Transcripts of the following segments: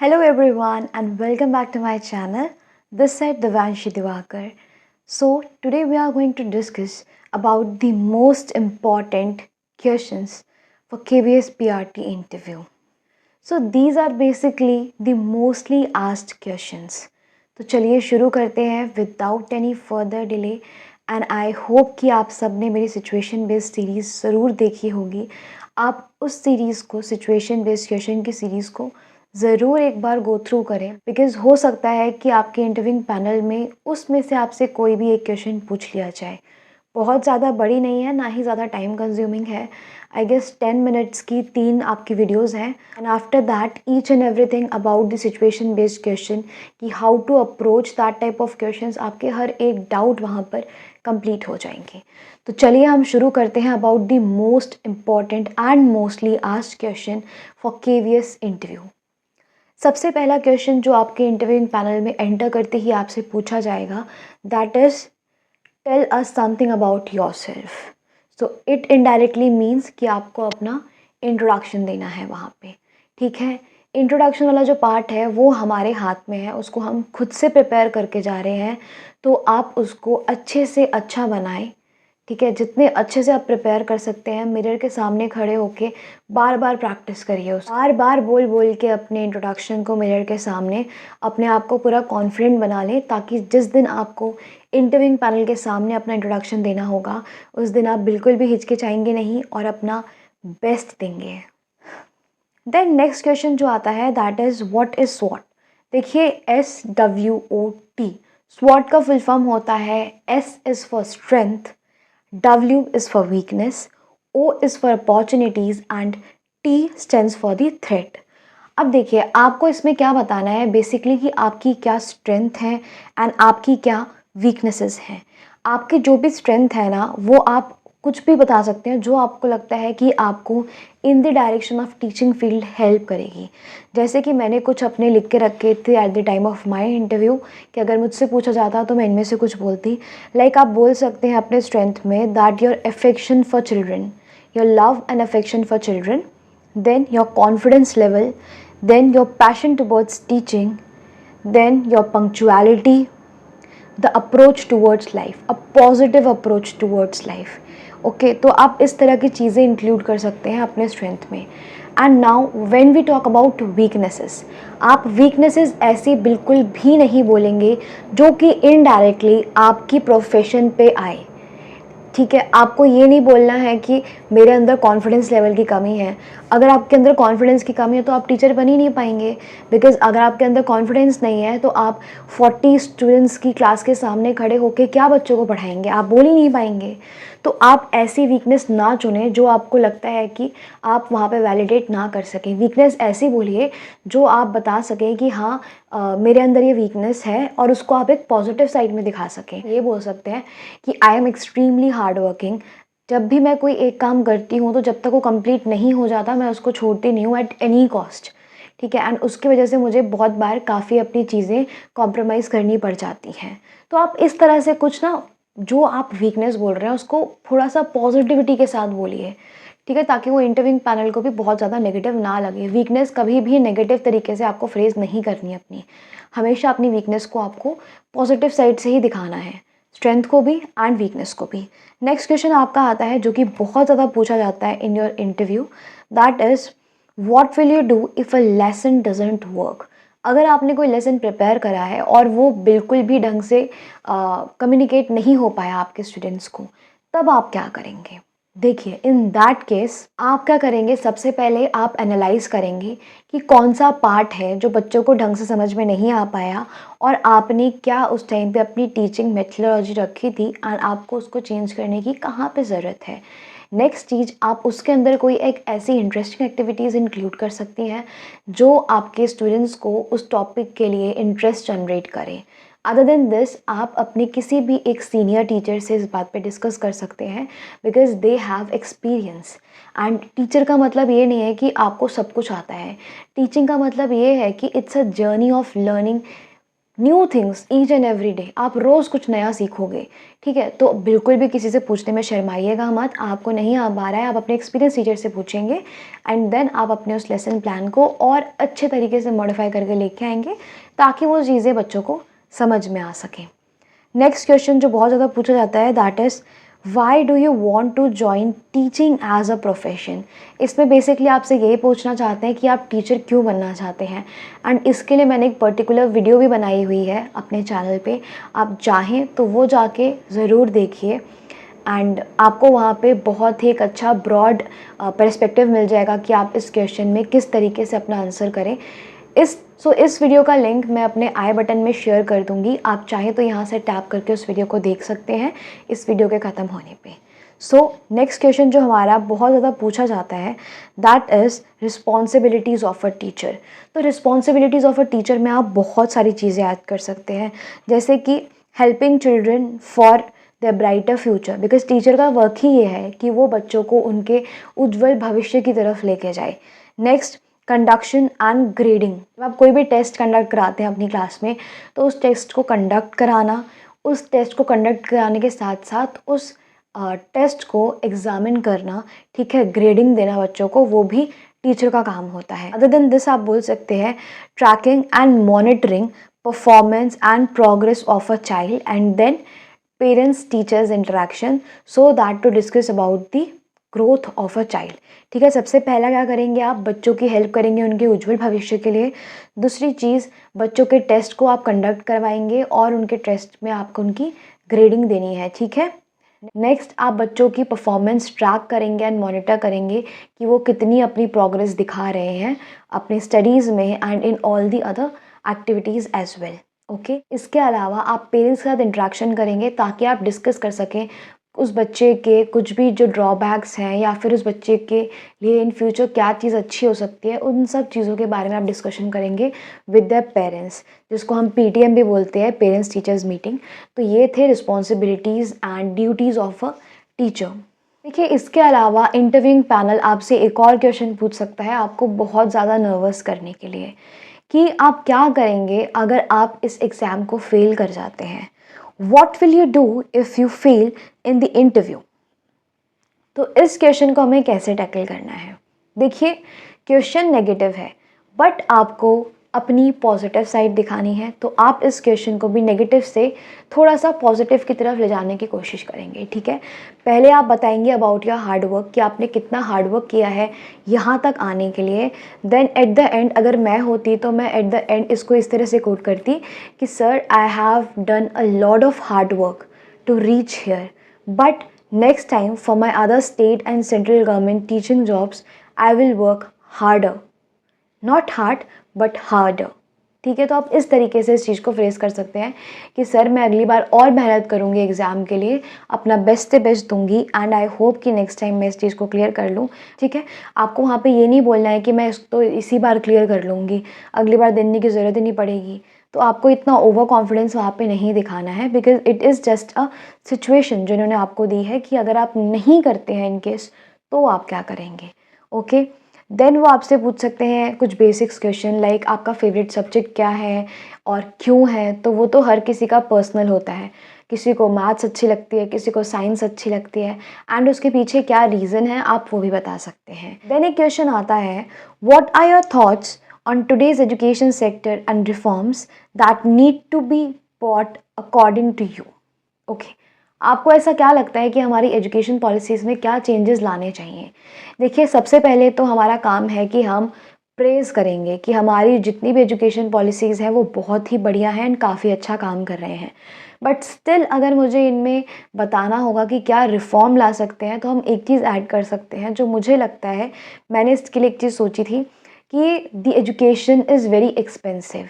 Hello everyone and welcome back to my channel. This side Devanshi Divakar. So today we are going to discuss about the most important questions for KBS PRT interview. So these are basically the mostly asked questions. तो चलिए शुरू करते हैं without any further delay and I hope कि आप सब ने मेरी सिचुएशन बेस्ड सीरीज़ ज़रूर देखी होगी। आप उस सीरीज़ को सिचुएशन बेस्ड क्वेश्चन की सीरीज़ को ज़रूर एक बार गो थ्रू करें बिकॉज़ हो सकता है कि आपके इंटरव्यूइंग पैनल में उसमें से आपसे कोई भी एक क्वेश्चन पूछ लिया जाए। बहुत ज़्यादा बड़ी नहीं है, ना ही ज़्यादा टाइम कंज्यूमिंग है। आई गेस 10 मिनट्स की 3 आपकी वीडियोज़ हैं and after that each and everything about the situation based question कि how to approach that type of questions, आपके हर एक डाउट वहाँ पर कंप्लीट हो जाएंगे। तो चलिए हम शुरू करते हैं about the most important and mostly asked question for KVS interview. सबसे पहला क्वेश्चन जो आपके इंटरव्यूइंग पैनल में एंटर करते ही आपसे पूछा जाएगा that is tell us something about yourself. So it indirectly means कि आपको अपना इंट्रोडक्शन देना है वहाँ पे। ठीक है, इंट्रोडक्शन वाला जो पार्ट है वो हमारे हाथ में है, उसको हम खुद से प्रिपेयर करके जा रहे हैं। तो आप उसको अच्छे से अच्छा बनाएं। ठीक है, जितने अच्छे से आप प्रिपेयर कर सकते हैं मिरर के सामने खड़े होके बार बार प्रैक्टिस करिए, उस बार बार बोल बोल के अपने इंट्रोडक्शन को मिरर के सामने अपने आप को पूरा कॉन्फिडेंट बना लें, ताकि जिस दिन आपको इंटरव्यूइंग पैनल के सामने अपना इंट्रोडक्शन देना होगा उस दिन आप बिल्कुल भी हिचकिचाएंगे नहीं और अपना बेस्ट देंगे। देन नेक्स्ट क्वेश्चन जो आता है दैट इज़ व्हाट इज़ स्वॉट। देखिए SWOT, स्वॉट का फुल फॉर्म होता है S is for strength, W is for weakness, O is for opportunities and T stands for the threat। अब देखिए आपको इसमें क्या बताना है बेसिकली कि आपकी क्या स्ट्रेंथ है एंड आपकी क्या वीकनेसेस हैं। आपकी जो भी स्ट्रेंथ है ना वो आप कुछ भी बता सकते हैं जो आपको लगता है कि आपको in the direction of teaching field help करेगी। जैसे कि मैंने कुछ अपने लिख के रखे थे at the time of my interview कि अगर मुझसे पूछा जाता तो मैं इनमें से कुछ बोलती। लाइक आप बोल सकते हैं अपने स्ट्रेंथ में that your affection for children, your love and affection for children, then your confidence level, then your passion towards teaching, then your punctuality, the approach towards life, a positive approach towards life। Okay, तो आप इस तरह की चीज़ें include कर सकते हैं अपने स्ट्रेंथ में। And now when we talk about weaknesses, आप वीकनेसेस ऐसी बिल्कुल भी नहीं बोलेंगे जो कि इनडायरेक्टली आपकी प्रोफेशन पे आए। ठीक है, आपको ये नहीं बोलना है कि मेरे अंदर कॉन्फिडेंस लेवल की कमी है। अगर आपके अंदर कॉन्फिडेंस की कमी है तो आप टीचर बन ही नहीं पाएंगे, बिकॉज अगर आपके अंदर कॉन्फिडेंस नहीं है तो आप 40 स्टूडेंट्स की क्लास के सामने खड़े होकर क्या बच्चों को पढ़ाएंगे, आप बोल ही नहीं पाएंगे। तो आप ऐसी वीकनेस ना चुनें जो आपको लगता है कि आप वहाँ पे वैलिडेट ना कर सकें। वीकनेस ऐसी बोलिए जो आप बता सकें कि हाँ मेरे अंदर ये वीकनेस है और उसको आप एक पॉजिटिव साइड में दिखा सकें। ये बोल सकते हैं कि I am extremely hard working. जब भी मैं कोई एक काम करती हूँ तो जब तक वो कंप्लीट नहीं हो जाता मैं उसको छोड़ती नहीं हूँ एट एनी कॉस्ट। ठीक है, एंड उसकी वजह से मुझे बहुत बार काफ़ी अपनी चीज़ें कॉम्प्रोमाइज़ करनी पड़ जाती हैं। तो आप इस तरह से कुछ ना जो आप वीकनेस बोल रहे हैं उसको थोड़ा सा पॉजिटिविटी के साथ बोलिए। ठीक है, ताकि वो इंटरव्यूइंग पैनल को भी बहुत ज़्यादा नेगेटिव ना लगे। वीकनेस कभी भी नेगेटिव तरीके से आपको फ्रेज नहीं करनी है अपनी। हमेशा अपनी वीकनेस को आपको पॉजिटिव साइड से ही दिखाना है, स्ट्रेंथ को भी एंड वीकनेस को भी। नेक्स्ट क्वेश्चन आपका आता है जो कि बहुत ज़्यादा पूछा जाता है in your interview, that is what will you do if a lesson doesn't work. अगर आपने कोई लेसन प्रिपेयर करा है और वो बिल्कुल भी ढंग से कम्युनिकेट नहीं हो पाया आपके स्टूडेंट्स को, तब आप क्या करेंगे। देखिए इन दैट केस आप क्या करेंगे, सबसे पहले आप एनालाइज करेंगे कि कौन सा पार्ट है जो बच्चों को ढंग से समझ में नहीं आ पाया और आपने क्या उस टाइम पे अपनी टीचिंग मेथडोलॉजी रखी थी एंड आपको उसको चेंज करने की कहाँ पे ज़रूरत है। नेक्स्ट चीज़, आप उसके अंदर कोई एक ऐसी इंटरेस्टिंग एक्टिविटीज़ इंक्लूड कर सकती हैं जो आपके स्टूडेंट्स को उस टॉपिक के लिए इंटरेस्ट जनरेट करें। अदर देन दिस आप अपने किसी भी एक सीनियर टीचर से इस बात पे डिस्कस कर सकते हैं because they have experience. And teacher का मतलब ये नहीं है कि आपको सब कुछ आता है। टीचिंग का मतलब ये है कि it's a journey of learning new things each and every day, आप रोज़ कुछ नया सीखोगे, ठीक है। तो बिल्कुल भी किसी से पूछने में शर्माइएगा मत, आपको नहीं आ पा रहा है आप अपने एक्सपीरियंस टीचर से पूछेंगे एंड देन आप अपने उस लेसन प्लान को और अच्छे तरीके से मॉडिफाई करके लेके आएंगे ताकि वो चीज़ें बच्चों को समझ में आ सकें। नेक्स्ट क्वेश्चन जो बहुत ज़्यादा पूछा जाता है that is why do you want to join teaching as a profession. इसमें बेसिकली आपसे यही पूछना चाहते हैं कि आप टीचर क्यों बनना चाहते हैं, एंड इसके लिए मैंने एक पर्टिकुलर वीडियो भी बनाई हुई है अपने चैनल पे, आप चाहें तो वो जाके ज़रूर देखिए एंड आपको वहाँ पे बहुत ही एक अच्छा ब्रॉड पर्सपेक्टिव मिल जाएगा कि आप इस क्वेश्चन में किस तरीके से अपना आंसर करें। इस वीडियो का लिंक मैं अपने आई बटन में शेयर कर दूंगी, आप चाहें तो यहाँ से टैप करके उस वीडियो को देख सकते हैं इस वीडियो के ख़त्म होने पे। नेक्स्ट क्वेश्चन जो हमारा बहुत ज़्यादा पूछा जाता है that is responsibilities of a teacher. तो रिस्पॉन्सिबिलिटीज़ ऑफ अ टीचर में आप बहुत सारी चीज़ें ऐड कर सकते हैं, जैसे कि helping children for the brighter future, because teacher का वर्क ही ये है कि वो बच्चों को उनके उज्जवल भविष्य की तरफ लेके जाए। Next, conduction and grading. जब आप कोई भी टेस्ट कंडक्ट कराते हैं अपनी क्लास में तो उस टेस्ट को कंडक्ट कराना, उस टेस्ट को कंडक्ट कराने के साथ साथ उस टेस्ट को एग्जामिन करना, ठीक है, ग्रेडिंग देना बच्चों को, वो भी टीचर का काम होता है। अदर देन दिस आप बोल सकते हैं tracking and monitoring performance and progress of a child and then parents teachers interaction so that to discuss about the growth of a child. ठीक है, सबसे पहला क्या करेंगे, आप बच्चों की हेल्प करेंगे उनके उज्जवल भविष्य के लिए। दूसरी चीज़, बच्चों के टेस्ट को आप कंडक्ट करवाएंगे और उनके टेस्ट में आपको उनकी ग्रेडिंग देनी है, ठीक है। नेक्स्ट, आप बच्चों की परफॉर्मेंस ट्रैक करेंगे एंड मॉनिटर करेंगे कि वो कितनी अपनी प्रोग्रेस दिखा रहे हैं अपने स्टडीज़ में and in all the other activities as well. Okay, इसके अलावा आप पेरेंट्स के साथ इंटरेक्शन करेंगे ताकि आप डिस्कस कर सकें उस बच्चे के कुछ भी जो ड्रॉबैक्स हैं या फिर उस बच्चे के लिए इन फ्यूचर क्या चीज़ अच्छी हो सकती है, उन सब चीज़ों के बारे में आप डिस्कशन करेंगे विद द पेरेंट्स, जिसको हम पीटीएम भी बोलते हैं, पेरेंट्स टीचर्स मीटिंग। तो ये थे responsibilities and duties of a teacher. देखिए, इसके अलावा इंटरव्यूइंग पैनल आपसे एक और क्वेश्चन पूछ सकता है आपको बहुत ज़्यादा नर्वस करने के लिए, कि आप क्या करेंगे अगर आप इस एग्ज़ाम को फेल कर जाते हैं। What will you do if you fail in the interview. तो इस क्वेश्चन को हमें कैसे टैकल करना है। देखिए, क्वेश्चन नेगेटिव है बट आपको अपनी पॉजिटिव साइड दिखानी है, तो आप इस क्वेश्चन को भी नेगेटिव से थोड़ा सा पॉजिटिव की तरफ ले जाने की कोशिश करेंगे, ठीक है। पहले आप बताएंगे अबाउट योर हार्ड वर्क, कि आपने कितना हार्ड वर्क किया है यहाँ तक आने के लिए। देन एट द एंड, अगर मैं होती तो मैं एट द एंड इसको इस तरह से कोट करती कि sir, I have done a lot of hard work to reach here, but next time for my other state and central government teaching jobs I will work harder, not hard but harder। ठीक है, तो आप इस तरीके से इस चीज़ को phrase कर सकते हैं कि सर, मैं अगली बार और मेहनत करूँगी एग्ज़ाम के लिए, अपना बेस्ट से बेस्ट दूंगी एंड आई होप कि नेक्स्ट टाइम मैं इस चीज़ को क्लियर कर लूँ, ठीक है। आपको वहाँ पे ये नहीं बोलना है कि मैं इसको इसी बार क्लियर कर लूँगी, अगली बार देने की ज़रूरत ही नहीं पड़ेगी। तो आपको इतना ओवर कॉन्फिडेंस वहाँ पे नहीं दिखाना है, because it is just a situation जो इन्होंने आपको दी है कि अगर आप नहीं करते हैं इन केस तो आप क्या करेंगे। ओके, देन वो आपसे पूछ सकते हैं कुछ बेसिक्स क्वेश्चन लाइक आपका फेवरेट सब्जेक्ट क्या है और क्यों है। तो वो तो हर किसी का पर्सनल होता है, किसी को मैथ्स अच्छी लगती है, किसी को साइंस अच्छी लगती है, एंड उसके पीछे क्या रीज़न है आप वो भी बता सकते हैं। देन एक क्वेश्चन आता है, what are your thoughts on today's education sector and reforms that need to be brought according to you। Okay, आपको ऐसा क्या लगता है कि हमारी एजुकेशन पॉलिसीज़ में क्या चेंजेस लाने चाहिए। देखिए, सबसे पहले तो हमारा काम है कि हम प्रेज़ करेंगे कि हमारी जितनी भी एजुकेशन पॉलिसीज़ हैं वो बहुत ही बढ़िया हैं एंड काफ़ी अच्छा काम कर रहे हैं। बट स्टिल अगर मुझे इनमें बताना होगा कि क्या रिफ़ॉर्म ला सकते हैं, तो हम एक चीज़ ऐड कर सकते हैं जो मुझे लगता है, मैंने इसके लिए एक चीज़ सोची थी कि the education is very expensive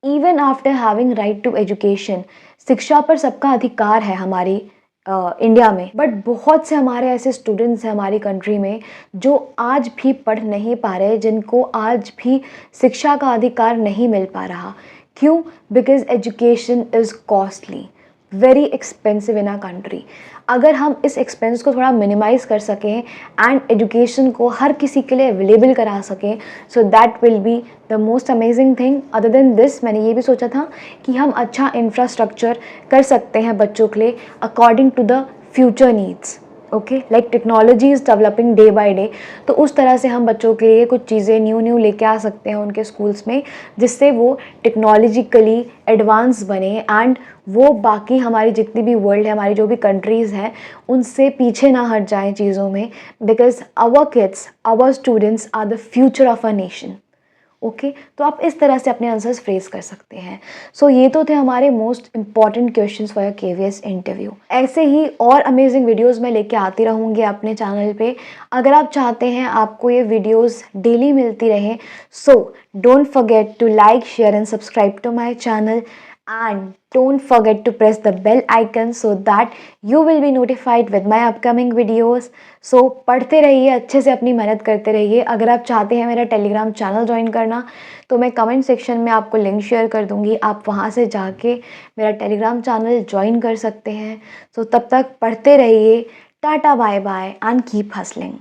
even after having right to education. शिक्षा पर सबका अधिकार है हमारी इंडिया में, बट बहुत से हमारे ऐसे स्टूडेंट्स हैं हमारी कंट्री में जो आज भी पढ़ नहीं पा रहे, जिनको आज भी शिक्षा का अधिकार नहीं मिल पा रहा। क्यों? Because education is costly, very expensive in our country. अगर हम इस एक्सपेंस को थोड़ा मिनिमाइज़ कर सकें एंड एजुकेशन को हर किसी के लिए अवेलेबल करा सकें, so that will be the most amazing thing. Other than this, मैंने ये भी सोचा था कि हम अच्छा इंफ्रास्ट्रक्चर कर सकते हैं बच्चों के लिए according to the future needs. Okay, like technology is developing day by day, तो उस तरह से हम बच्चों के लिए कुछ चीज़ें न्यू लेके आ सकते हैं उनके स्कूल्स में, जिससे वो टेक्नोलॉजिकली एडवांस बने एंड वो बाकी हमारी जितनी भी वर्ल्ड है, हमारी जो भी कंट्रीज़ हैं, उनसे पीछे ना हट जाएं चीज़ों में, because our kids, our students are the future of a nation. Okay, तो आप इस तरह से अपने आंसर्स फ्रेज कर सकते हैं। सो ये तो थे हमारे most important questions for your KVS interview. ऐसे ही और अमेजिंग वीडियोस मैं लेके आती रहूँगी अपने चैनल पे। अगर आप चाहते हैं आपको ये वीडियोस डेली मिलती रहे, so don't forget to like, share and subscribe to my channel, and don't forget to press the bell icon so that you will be notified with my upcoming videos. So पढ़ते रहिए, अच्छे से अपनी मेहनत करते रहिए। अगर आप चाहते हैं मेरा टेलीग्राम चैनल ज्वाइन करना, तो मैं कमेंट सेक्शन में आपको लिंक शेयर कर दूंगी, आप वहाँ से जाके मेरा टेलीग्राम चैनल ज्वाइन कर सकते हैं। सो तब तक पढ़ते रहिए। Tata, bye bye and keep hustling.